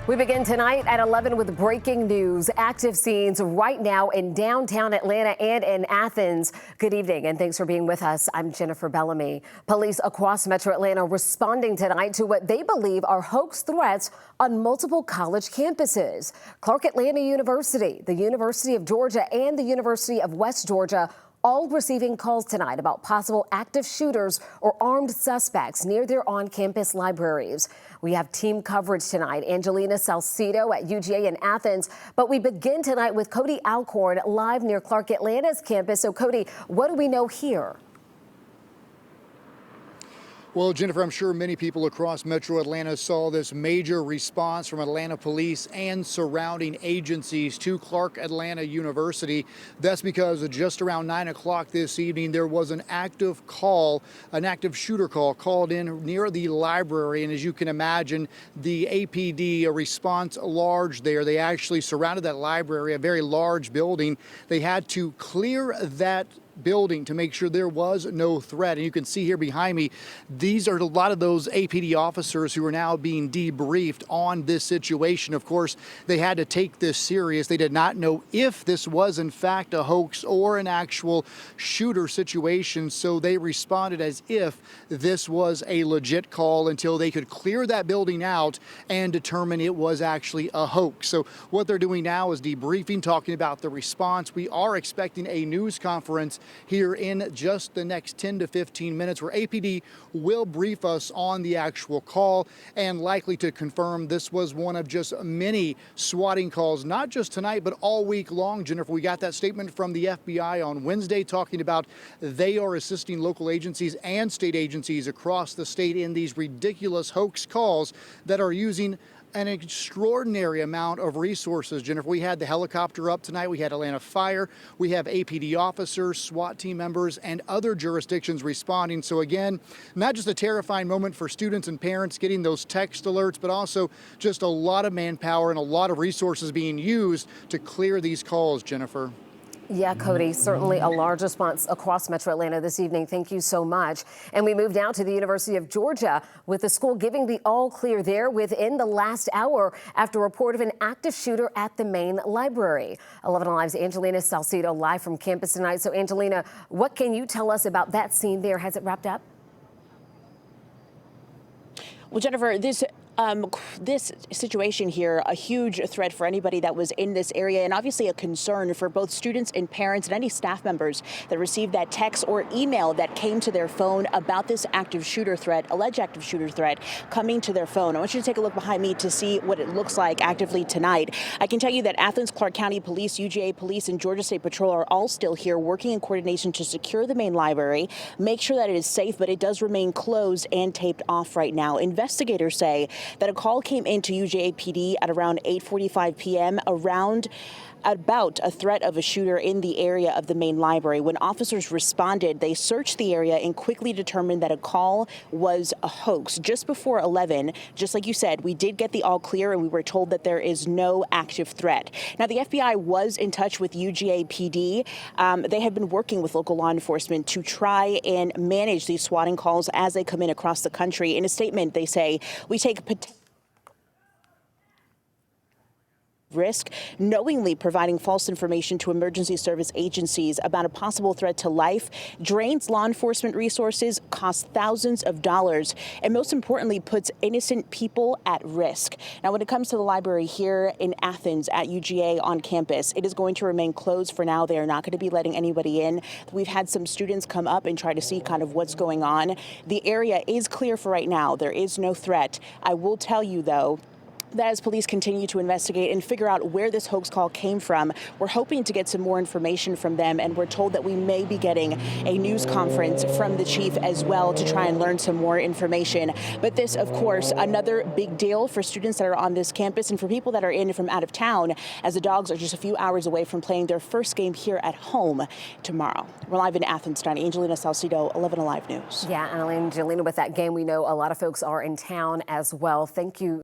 We begin tonight at 11 with breaking news. Active scenes right now in downtown Atlanta and in Athens. Good evening and thanks for being with us. I'm Jennifer Bellamy. Police across Metro Atlanta responding tonight to what they believe are hoax threats on multiple college campuses. Clark Atlanta University, the University of Georgia, and the University of West Georgia all receiving calls tonight about possible active shooters or armed suspects near their on-campus libraries. We have team coverage tonight. Angelina Salcido at UGA in Athens. But we begin tonight with Cody Alcorn live near Clark Atlanta's campus. So, Cody, what do we know here? Well, Jennifer, I'm sure many people across Metro Atlanta saw this major response from Atlanta police and surrounding agencies to Clark Atlanta University. That's because just around 9 o'clock this evening, there was an active shooter call called in near the library. And as you can imagine, the APD, a response large there, they actually surrounded that library, a very large building. They had to clear that building to make sure there was no threat. And you can see here behind me, these are a lot of those APD officers who are now being debriefed on this situation. Of course, they had to take this serious. They did not know if this was in fact a hoax or an actual shooter situation. So they responded as if this was a legit call until they could clear that building out and determine it was actually a hoax. So what they're doing now is debriefing, talking about the response. We are expecting a news conference here in just the next 10 to 15 minutes where APD will brief us on the actual call and likely to confirm this was one of just many swatting calls, not just tonight, but all week long. Jennifer, we got that statement from the FBI on Wednesday talking about they are assisting local agencies and state agencies across the state in these ridiculous hoax calls that are using an extraordinary amount of resources. Jennifer, we had the helicopter up tonight. We had Atlanta Fire. We have APD officers, SWAT team members, and other jurisdictions responding. So again, not just a terrifying moment for students and parents getting those text alerts, but also just a lot of manpower and a lot of resources being used to clear these calls, Jennifer. Yeah, Cody, certainly a large response across Metro Atlanta this evening. Thank you so much. And we move now to the University of Georgia with the school giving the all clear there within the last hour after a report of an active shooter at the main library. 11 Alive's Angelina Salcido live from campus tonight. So, Angelina, what can you tell us about that scene there? Has it wrapped up? Well, Jennifer, this situation here, a huge threat for anybody that was in this area and obviously a concern for both students and parents and any staff members that received that text or email that came to their phone about this active shooter threat, alleged active shooter threat coming to their phone. I want you to take a look behind me to see what it looks like actively tonight. I can tell you that Athens, Clark County Police, UGA Police, and Georgia State Patrol are all still here working in coordination to secure the main library, make sure that it is safe, but it does remain closed and taped off right now. Investigators say that a call came into UGA PD at around 8:45 p.m. about a threat of a shooter in the area of the main library. When officers responded, they searched the area and quickly determined that a call was a hoax. Just before 11, just like you said, we did get the all clear and we were told that there is no active threat. Now, the FBI was in touch with UGA PD. They have been working with local law enforcement to try and manage these swatting calls as they come in across the country. In a statement, they say, we take risk knowingly providing false information to emergency service agencies about a possible threat to life, drains law enforcement resources, costs thousands of dollars, and most importantly, puts innocent people at risk. Now, when it comes to the library here in Athens at UGA on campus, it is going to remain closed for now. They are not going to be letting anybody in. We've had some students come up and try to see kind of what's going on. The area is clear for right now. There is no threat. I will tell you, though, that as police continue to investigate and figure out where this hoax call came from, we're hoping to get some more information from them, and we're told that we may be getting a news conference from the chief as well to try and learn some more information. But this, of course, another big deal for students that are on this campus and for people that are in from out of town, as the Dogs are just a few hours away from playing their first game here at home tomorrow. We're live in Athens tonight. Angelina Salcido, 11 Alive News. Yeah, Angelina, with that game, we know a lot of folks are in town as well. Thank you.